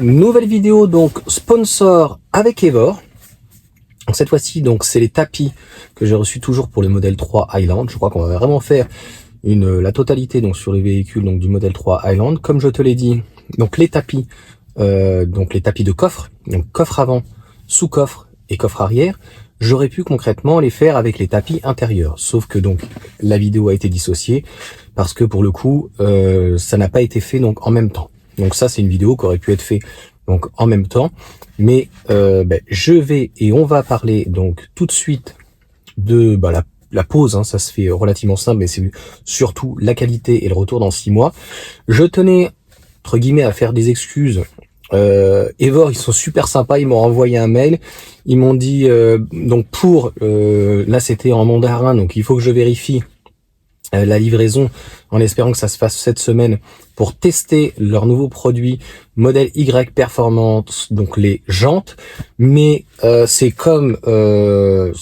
Nouvelle vidéo donc sponsor avec Evor. Cette fois-ci donc c'est les tapis que j'ai reçus toujours pour le modèle 3 Highland. Je crois qu'on va vraiment faire la totalité donc sur les véhicules donc du modèle 3 Highland. Comme je te l'ai dit, donc les tapis de coffre, donc coffre avant, sous-coffre et coffre arrière, j'aurais pu concrètement les faire avec les tapis intérieurs. Sauf que donc la vidéo a été dissociée parce que pour le coup ça n'a pas été fait donc en même temps. Donc ça, c'est une vidéo qui aurait pu être faite donc en même temps. Mais je vais et on va parler donc tout de suite de la pause. Hein, ça se fait relativement simple, mais c'est surtout la qualité et le retour dans 6 mois. Je tenais, entre guillemets, à faire des excuses. Evor, ils sont super sympas. Ils m'ont envoyé un mail. Ils m'ont dit, donc là c'était en mandarin, donc il faut que je vérifie la livraison en espérant que ça se fasse cette semaine pour tester leur nouveau produit modèle Y Performance, donc les jantes, mais c'est comme le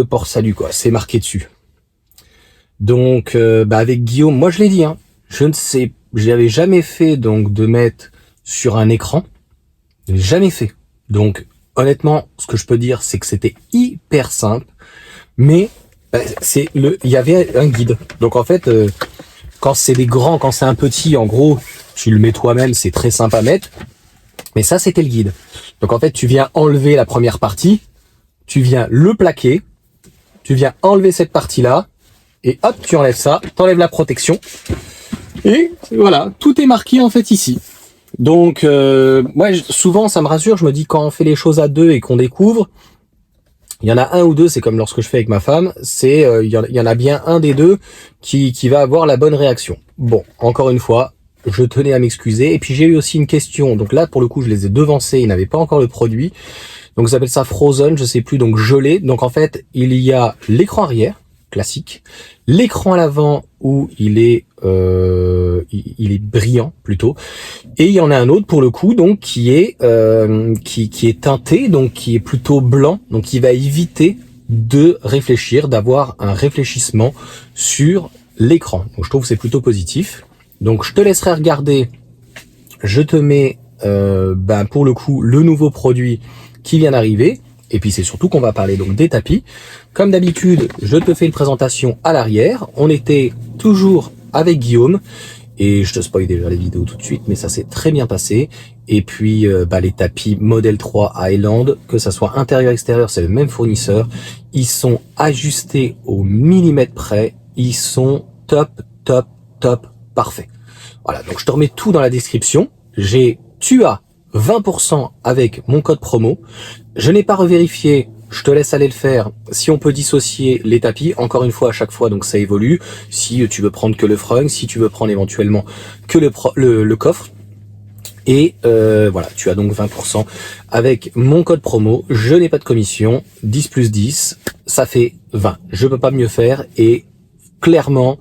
port salut quoi, c'est marqué dessus. Donc avec Guillaume, moi je l'ai dit, hein, j'avais jamais fait donc de mettre sur un écran, jamais fait. Donc honnêtement, ce que je peux dire, c'est que c'était hyper simple, mais il y avait un guide. Donc en fait, quand c'est des grands, quand c'est un petit, en gros, tu le mets toi-même, c'est très simple à mettre. Mais ça, c'était le guide. Donc en fait, tu viens enlever la première partie, tu viens le plaquer, tu viens enlever cette partie-là, et hop, tu enlèves ça, t'enlèves la protection, et voilà, tout est marqué en fait ici. Donc moi, souvent, ça me rassure, je me dis quand on fait les choses à deux et qu'on découvre, il y en a un ou deux, c'est comme lorsque je fais avec ma femme, il y en a bien un des deux qui va avoir la bonne réaction. Bon, encore une fois, je tenais à m'excuser. Et puis j'ai eu aussi une question, donc là pour le coup je les ai devancés, ils n'avaient pas encore le produit. Donc ils appellent ça Frozen, je sais plus, donc gelé. Donc en fait, il y a l'écran arrière, classique, l'écran à l'avant où il est brillant plutôt, et il y en a un autre pour le coup donc qui est teinté, donc qui est plutôt blanc, donc qui va éviter de réfléchir, d'avoir un réfléchissement sur l'écran. Donc je trouve que c'est plutôt positif. Donc je te laisserai regarder, je te mets pour le coup le nouveau produit qui vient d'arriver. Et puis c'est surtout qu'on va parler donc des tapis. Comme d'habitude, je te fais une présentation à l'arrière. On était toujours avec Guillaume. Et je te spoil déjà les vidéos tout de suite, mais ça s'est très bien passé. Et puis les tapis Model 3 Highland, que ça soit intérieur extérieur, c'est le même fournisseur. Ils sont ajustés au millimètre près. Ils sont top, parfait. Voilà, donc je te remets tout dans la description. Tu as 20% avec mon code promo. Je n'ai pas revérifié, je te laisse aller le faire. Si on peut dissocier les tapis, encore une fois à chaque fois, donc ça évolue. Si tu veux prendre que le frunk, si tu veux prendre éventuellement que le coffre. Et voilà, tu as donc 20% avec mon code promo. Je n'ai pas de commission, 10 plus 10, ça fait 20. Je peux pas mieux faire et clairement,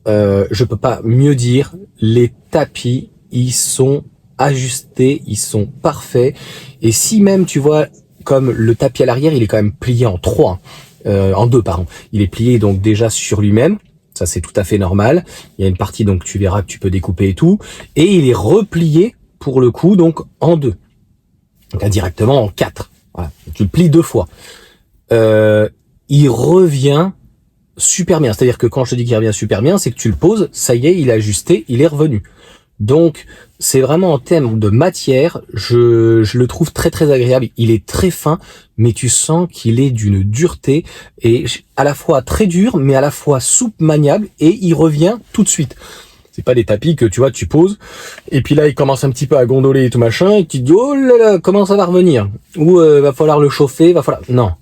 je peux pas mieux dire, les tapis, ils sont ajustés, ils sont parfaits. Et si même tu vois, comme le tapis à l'arrière, il est quand même plié en en deux, pardon. Il est plié donc déjà sur lui-même. Ça, c'est tout à fait normal. Il y a une partie, donc tu verras que tu peux découper et tout. Et il est replié, pour le coup, donc en deux. Donc indirectement en 4. Voilà. Tu le plies 2 fois. Il revient super bien. C'est-à-dire que quand je te dis qu'il revient super bien, c'est que tu le poses, ça y est, il est ajusté, il est revenu. Donc, c'est vraiment en termes de matière, je le trouve très très agréable. Il est très fin, mais tu sens qu'il est d'une dureté et à la fois très dur, mais à la fois souple, maniable, et il revient tout de suite. C'est pas des tapis que tu vois, tu poses, et puis là, il commence un petit peu à gondoler et tout machin, et tu te dis, oh là là, comment ça va revenir? Ou va falloir le chauffer, Non,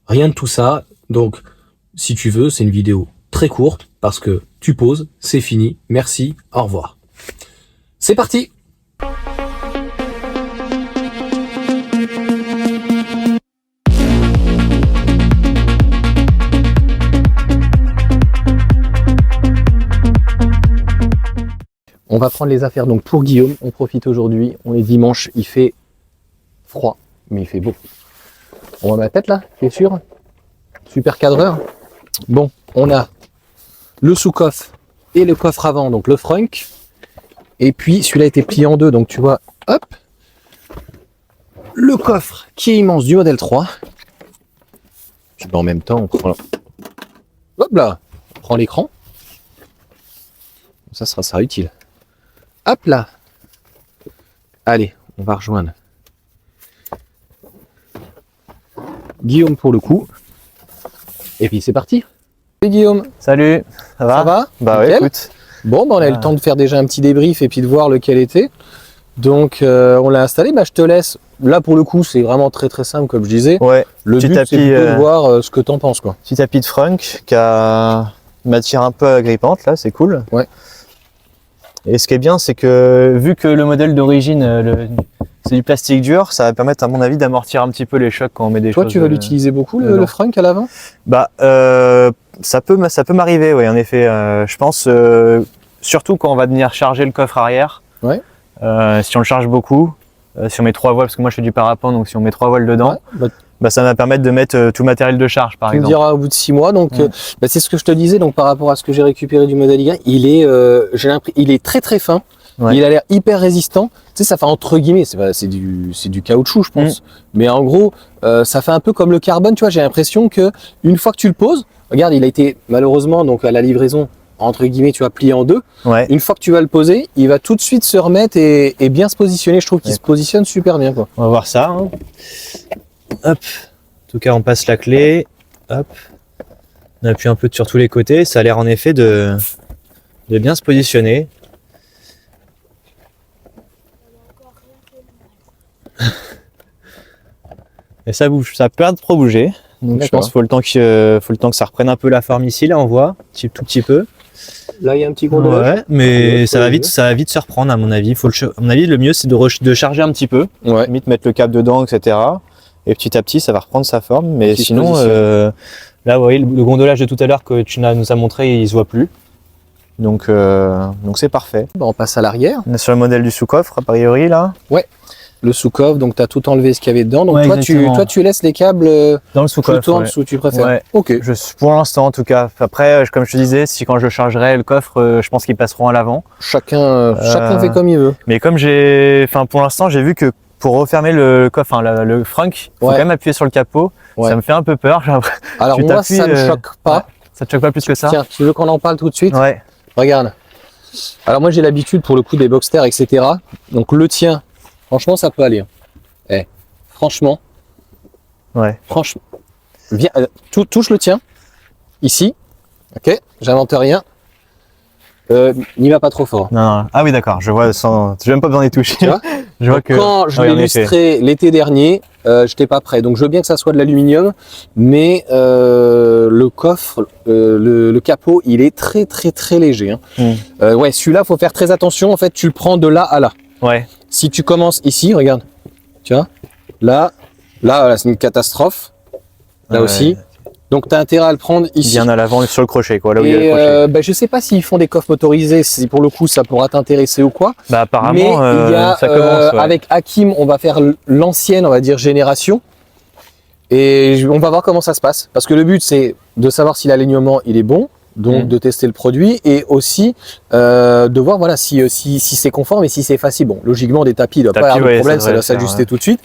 rien de tout ça. Donc, si tu veux, c'est une vidéo très courte, parce que tu poses, c'est fini, merci, au revoir. C'est parti! On va prendre les affaires donc pour Guillaume. On profite aujourd'hui, on est dimanche, il fait froid, mais il fait beau. On va mettre la tête là, t'es sûr? Super cadreur. Bon, on a le sous-coffre et le coffre avant, donc le frunk. Et puis celui-là était plié en deux, donc tu vois, hop, le coffre qui est immense du modèle 3. Puis en même temps, on prend, hop là, on prend l'écran. Ça sera utile. Hop là. Allez, on va rejoindre Guillaume pour le coup. Et puis c'est parti. Salut Guillaume. Salut, ça va? Ça va? Bah Nickel. ouais, écoute. Bon, bah on a eu le temps de faire déjà un petit débrief et puis de voir lequel était. Donc on l'a installé. Bah je te laisse. Là pour le coup, c'est vraiment très très simple comme je disais. Ouais, Le petit but c'est tapis, plutôt de voir ce que t'en penses quoi. petit tapis de frunk qui a une matière un peu agrippante là, c'est cool. Ouais. Et ce qui est bien, c'est que vu que le modèle d'origine, c'est du plastique dur, ça va permettre à mon avis d'amortir un petit peu les chocs quand on met des Toi choses. tu vas l'utiliser beaucoup non. le frunk à l'avant? Bah ça peut m'arriver, oui, en effet. Je pense surtout quand on va venir charger le coffre arrière. Ouais. Si on le charge beaucoup, si on met 3 voiles, parce que moi je fais du parapente, donc si on met 3 voiles dedans, Ouais, bah, ça va permettre de mettre tout le matériel de charge, par tu me exemple. diras au bout de 6 mois. Donc c'est ce que je te disais. Donc par rapport à ce que j'ai récupéré du modèle Y, il est très très fin. Ouais. Il a l'air hyper résistant. Tu sais, ça fait entre guillemets, c'est du caoutchouc, je pense. Mais en gros, ça fait un peu comme le carbone. Tu vois, j'ai l'impression que une fois que tu le poses, regarde, il a été malheureusement donc à la livraison entre guillemets, tu vas plier en deux. Ouais. Une fois que tu vas le poser, il va tout de suite se remettre et bien se positionner. Je trouve qu'il se positionne super bien, quoi. On va voir ça. Hein. Hop. En tout cas, on passe la clé. Hop. On appuie un peu sur tous les côtés. Ça a l'air en effet de bien se positionner. Et ça bouge, ça peut pas trop bouger. Donc je pense qu'il faut le temps que ça reprenne un peu la forme ici. Là, on voit tout petit peu. Là, il y a un petit gondolage. Ouais, mais ça va vite se reprendre à mon avis. À mon avis, le mieux c'est de charger un petit peu. Ouais. Limite mettre le câble dedans, etc. Et petit à petit, ça va reprendre sa forme. Mais Qui se sinon, positionne. là, vous voyez, le gondolage de tout à l'heure que tu nous as montré, il se voit plus. Donc c'est parfait. Bah, on passe à l'arrière. On est sur le modèle du sous-coffre, a priori, là. Le sous-coffre, donc tu as tout enlevé ce qu'il y avait dedans. Donc Ouais, toi, tu laisses les câbles Dans le sous-coffre. plutôt en Ouais. dessous, tu préfères. Ouais. Ok. Pour l'instant, en tout cas. Après, comme je te disais, si quand je chargerai le coffre, je pense qu'ils passeront à l'avant. Chacun fait comme il veut. Mais comme pour l'instant, j'ai vu que pour refermer le coffre, le frunk, il faut quand même appuyer sur le capot. Ouais. Ça me fait un peu peur. Alors tu moi, ça t'appuies, me choque pas. Ouais. Ça te choque pas plus que ça? Tiens, tu veux qu'on en parle tout de suite? Ouais. Regarde. Alors moi, j'ai l'habitude pour le coup des Boxster, etc. Donc le tien, franchement, ça peut aller. Franchement, viens, touche le tien, ici, ok, j'invente rien, n'y va pas trop fort. Non. Ah oui, d'accord, je vois, j'ai même pas besoin d'y toucher. Tu vois je vois que... Quand je oui, l'ai en effet. illustré l'été dernier, j'étais pas prêt, donc je veux bien que ça soit de l'aluminium, mais le coffre, le capot, il est très très très léger. Hein. Ouais, celui-là, faut faire très attention, en fait, tu le prends de là à là. Ouais. Si tu commences ici, regarde, tu vois, là, voilà, c'est une catastrophe. Là aussi. Donc, tu as intérêt à le prendre ici. Bien à l'avant sur le crochet, quoi. Là où il y a le Et crochet. je sais pas s'ils font des coffres motorisés, si pour le coup ça pourra t'intéresser ou quoi. Bah, apparemment, Mais il y a, ça commence. Ouais. avec Hakim, on va faire l'ancienne, on va dire, génération. Et on va voir comment ça se passe. Parce que le but, c'est de savoir si l'alignement il est bon. Donc de tester le produit et aussi de voir voilà si c'est conforme et si c'est facile. Bon, logiquement des tapis, il doit pas avoir de problème, ça doit s'ajuster tout de suite.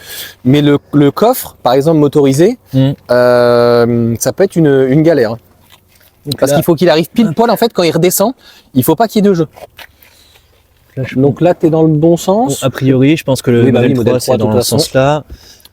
Mais le coffre, par exemple motorisé, ça peut être une galère. Hein. Parce qu'il faut qu'il arrive pile poil en fait quand il redescend, il faut pas qu'il y ait de jeu. Donc là, tu es dans le bon sens. Bon, a priori, je pense que le modèle 3, c'est dans le sens là.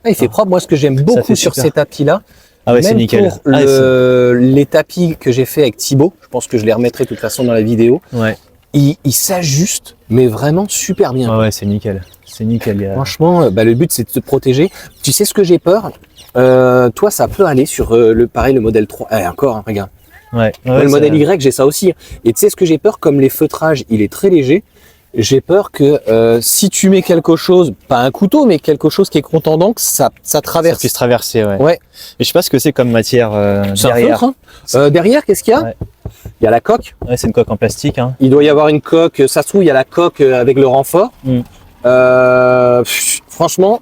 Ah, il fait propre. Moi, ce que j'aime beaucoup sur ces tapis-là, ah ouais, c'est nickel. Pour les tapis que j'ai fait avec Thibaut, je pense que je les remettrai de toute façon dans la vidéo. Ouais. Il s'ajuste, mais vraiment super bien. Ouais, c'est nickel. C'est nickel. Franchement, le but c'est de te protéger. Tu sais ce que j'ai peur toi, ça peut aller sur le modèle 3. Encore, hein, regarde. Ouais. Le modèle Y, j'ai ça aussi. Et tu sais ce que j'ai peur, comme les feutrages, il est très léger. J'ai peur que si tu mets quelque chose, pas un couteau, mais quelque chose qui est contendant, que ça traverse. Ça puisse traverser, ouais. Ouais. Mais je sais pas ce que c'est comme matière derrière. Un feutre, hein. Derrière, qu'est-ce qu'il y a? Ouais. Il y a la coque. Ouais, c'est une coque en plastique. Hein. Il doit y avoir une coque. Ça se trouve, il y a la coque avec le renfort. Franchement,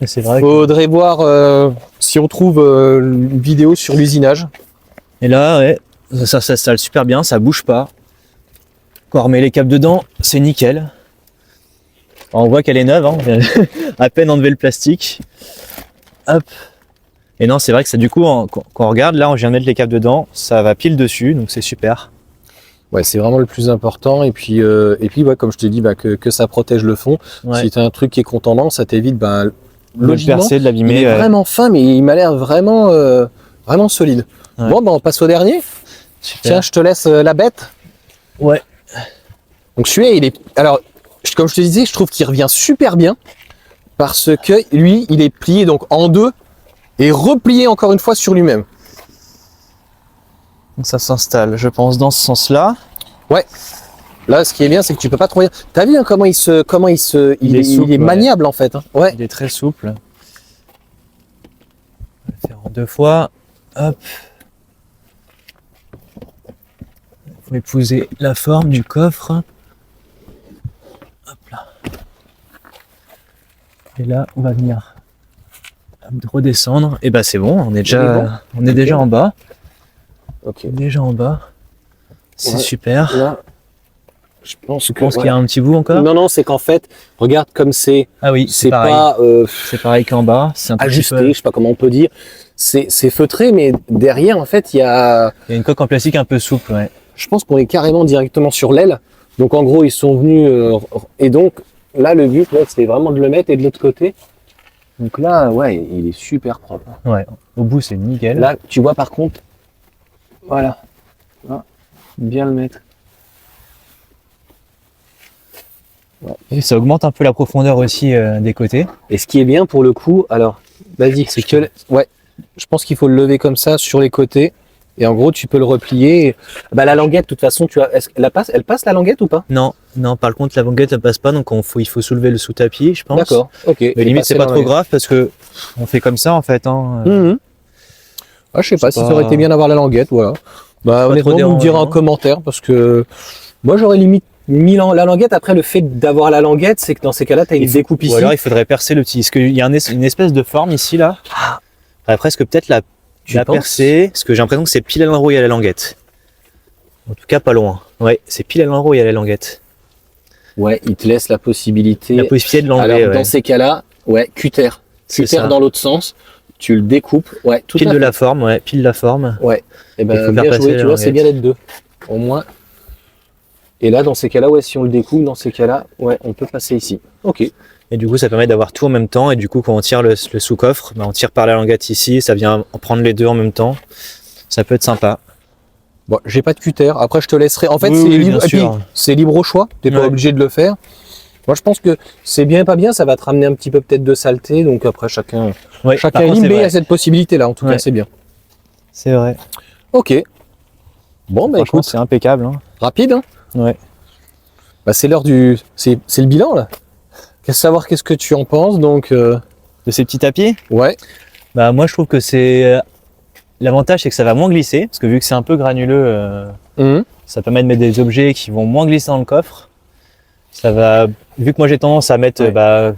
C'est vrai. Faudrait voir si on trouve une vidéo sur l'usinage. Et là, ouais, ça s'installe super bien, ça bouge pas. Quand on remet les câbles dedans, c'est nickel. On voit qu'elle est neuve, hein. À peine enlevé le plastique. Hop. Et non, c'est vrai que ça, du coup, quand on regarde, là, on vient de mettre les câbles dedans, ça va pile dessus, donc c'est super. Ouais, c'est vraiment le plus important. Et puis ouais, comme je te dis, que ça protège le fond. Ouais. Si tu as un truc qui est contendant, ça t'évite, De le logiquement, percer, de il l'abîmer. est vraiment fin, mais il m'a l'air vraiment, vraiment solide. Ouais. Bon, on passe au dernier. Super. Tiens, je te laisse la bête. Ouais. Donc celui-là, il est... Alors, comme je te disais, je trouve qu'il revient super bien. Parce que lui, il est plié donc en deux et replié encore une fois sur lui-même. Donc ça s'installe, je pense, dans ce sens-là. Ouais. Là, ce qui est bien, c'est que tu peux pas trop... T'as vu hein, comment il est souple, maniable en fait. Hein. Ouais. Il est très souple. On va le faire en 2 fois. Hop. Il faut épouser la forme du coffre. Hop là. Et là, on va venir redescendre. Et bah c'est bon, on est déjà en bas. Ok. Déjà en bas. C'est Ouais. super. Là, je pense Tu penses qu'il y a un petit bout encore? Non, c'est qu'en fait, regarde comme c'est... Ah oui, C'est pareil. pas C'est pareil qu'en bas. C'est un tout petit ajusté, peu- je sais pas comment on peut dire. C'est feutré, mais derrière, en fait, il y a... Il y a une coque en plastique un peu souple, ouais. Je pense qu'on est carrément directement sur l'aile. Donc en gros, ils sont venus... et donc, là, le but, là, c'est vraiment de le mettre et de l'autre côté. Donc là, ouais, il est super propre. Ouais, au bout c'est nickel. Là, tu vois par contre, voilà. Là, bien le mettre. Et ça augmente un peu la profondeur aussi des côtés. Et ce qui est bien pour le coup, alors, vas-y, c'est que... Ouais, je pense qu'il faut le lever comme ça sur les côtés. Et en gros, tu peux le replier. Bah, la languette, de toute façon, tu as... Elle passe la languette ou pas? Non, par contre la banquette ne passe pas, donc il faut soulever le sous-tapis, je pense. D'accord, ok. Mais limite c'est pas trop grave parce que on fait comme ça en fait. Hein. Ah, je sais pas si pas- ça aurait été bien d'avoir la languette, voilà. Bah, trop honnêtement, vous me direz en dérangeant. commentaire parce que moi, j'aurais limite mis la languette. Après, le fait d'avoir la languette, c'est que dans ces cas-là, tu as une découpe ici. Ou alors il faudrait percer le petit. Parce qu'il y a une espèce de forme ici là. Faudrait presque peut-être la penses percer. Parce que j'ai l'impression que c'est pile à l'endroit où il y a la languette. En tout cas pas loin. Ouais, c'est pile à l'endroit où il y a la languette. Ouais, il te laisse la possibilité. La possibilité de l'enlever. Alors, Ouais. dans ces cas-là, ouais, cutter. C'est Cutter ça. dans l'autre sens. Tu le découpes. Ouais, tout Pile à de fait. la forme, ouais, pile la forme. Ouais. Et Il ben, faut faire bien passer joué, la tu vois, c'est languette. bien d'être deux. Au moins. Et là, dans ces cas-là, ouais, si on le découpe, dans ces cas-là, ouais, on peut passer ici. Ok. Et du coup, ça permet d'avoir tout en même temps. Et du coup, quand on tire le sous-coffre, bah, on tire par la languette ici. Ça vient en prendre les deux en même temps. Ça peut être sympa. Bon, j'ai pas de cutter. Après, je te laisserai. En fait, Oui, c'est oui, libre. bien Et puis, sûr. c'est libre au choix. T'es pas Ouais. obligé de le faire. Moi, je pense que c'est bien, pas bien. Ça va te ramener un petit peu peut-être de saleté. Donc après, chacun Ouais, est par contre, c'est libre vrai. à cette possibilité-là. En tout cas, Ouais. c'est bien. C'est vrai. Ok. Bon, bah Franchement, écoute, c'est impeccable. Hein. rapide. Hein, Ouais. bah, c'est l'heure du. C'est le bilan là. Savoir qu'est-ce que tu en penses. Donc, De ces petits tapis, ouais. bah moi je trouve que c'est l'avantage, c'est que ça va moins glisser parce que vu que c'est un peu granuleux, Mhm. ça permet de mettre des objets qui vont moins glisser dans le coffre. Ça va, vu que moi j'ai tendance à mettre, Ouais.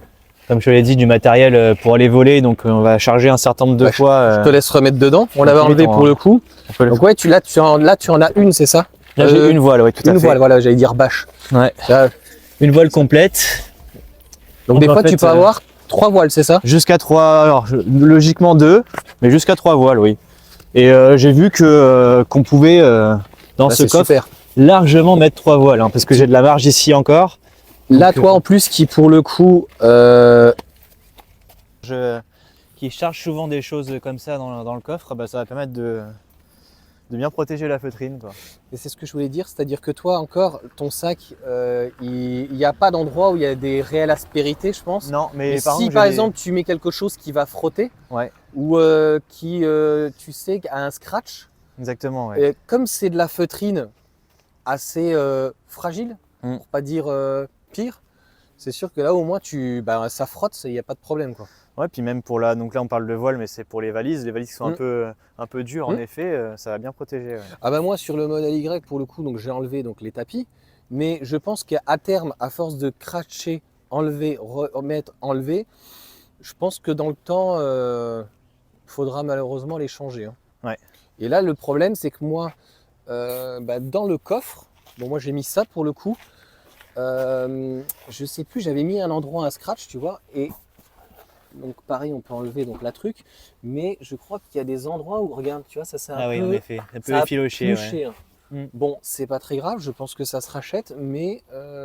comme je te l'ai dit, du matériel pour aller voler, donc on va charger un certain nombre de Ouais, fois. Je te laisse remettre dedans. On l'avait enlevé pour le coup. On peut le Donc ouais, là, tu en as une, c'est ça? Là j'ai une voile, oui, tout à Une fait. voile, voilà, j'allais dire bâche. Ouais. Là, Une voile complète. donc Donc, des en fois, fait, tu peux avoir 3 voiles, c'est ça? Jusqu'à 3, alors logiquement 2, mais jusqu'à 3 voiles, oui. Et j'ai vu que qu'on pouvait dans Là, ce c'est coffre super. largement mettre 3 voiles, hein, parce que j'ai de la marge ici encore. Là, Donc, toi, en plus, qui pour le coup, Qui charge souvent des choses comme ça dans le coffre, bah, ça va permettre de bien protéger la feutrine, quoi. et c'est ce que je voulais dire, c'est-à-dire que toi, encore, ton sac, il n'y a pas d'endroit où il y a des réelles aspérités, je pense. Non, mais Et par si contre, par j'ai exemple tu mets quelque chose qui va frotter Ouais, ou qui, tu sais, a un scratch, exactement. Ouais. et comme c'est de la feutrine assez fragile, Mm. pour pas dire pire, c'est sûr que là au moins ça frotte, il n'y a pas de problème, quoi. Ouais, puis même donc là on parle de voile, mais c'est pour les valises qui sont un peu dures, en effet, ça va bien protéger. Ouais. Ah bah moi sur le modèle Y pour le coup, donc j'ai enlevé donc les tapis, mais je pense qu'à terme, à force de cratcher, enlever, remettre, enlever, je pense que dans le temps, faudra malheureusement les changer. Hein. Ouais. Et là le problème c'est que moi, dans le coffre, bon moi j'ai mis ça pour le coup, Je sais plus, j'avais mis un endroit un scratch, tu vois, et donc pareil, on peut enlever donc la truc, mais je crois qu'il y a des endroits où, regarde, tu vois, ça c'est Ah oui, en effet, un peu ça a effiloché, ouais. pluché, hein. Mm. Bon, c'est pas très grave, je pense que ça se rachète, mais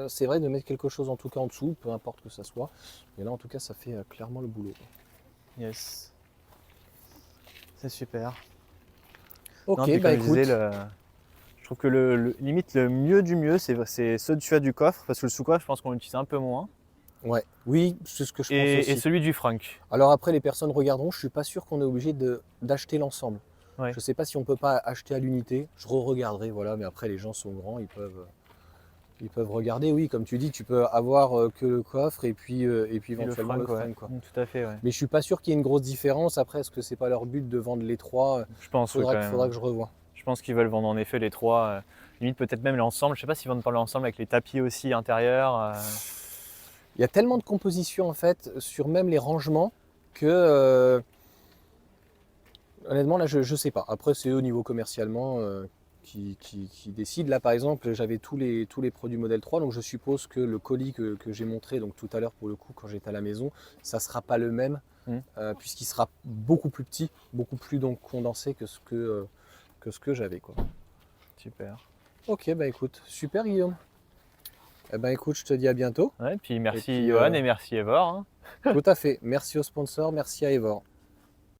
c'est vrai de mettre quelque chose en tout cas en dessous, peu importe que ça soit. Et là, en tout cas, ça fait clairement le boulot. Yes. C'est super. Ok, Non, puis bah comme je écoute, disais, je trouve que limite le mieux du mieux, c'est ceux du du coffre, parce que le sous-coffre, je pense qu'on l'utilise un peu moins. ouais, oui, c'est ce que je pense Et aussi. celui du frunk. Alors après, les personnes regarderont, je suis pas sûr qu'on est obligé d'acheter l'ensemble. Ouais. Je sais pas si on peut pas acheter à l'unité, je re-regarderai, voilà, mais après les gens sont grands, ils peuvent regarder, oui, comme tu dis, tu peux avoir que le coffre et puis Et le éventuellement le frunk, ouais. frein, quoi. Tout à fait, ouais. Mais je suis pas sûr qu'il y ait une grosse différence. Après, est-ce que c'est pas leur but de vendre les trois? Je pense, ouais, quand même. Faudra que je revoie. Je pense qu'ils veulent vendre en effet les trois. Limite peut-être même l'ensemble. Je sais pas s'ils vendent pas l'ensemble avec les tapis aussi intérieurs. Il y a tellement de compositions en fait sur même les rangements que honnêtement là je sais pas. Après c'est eux au niveau commercialement qui décident. Là par exemple j'avais tous les produits modèle 3 donc je suppose que le colis que j'ai montré donc tout à l'heure pour le coup quand j'étais à la maison ça sera pas le même puisqu'il sera beaucoup plus petit, beaucoup plus donc condensé que ce que j'avais quoi. Super. Ok bah écoute super Guillaume. Eh ben écoute, je te dis à bientôt. Ouais, puis merci Et puis, Johan et merci Evor. Hein. Tout à fait. Merci aux sponsors, merci à Evor.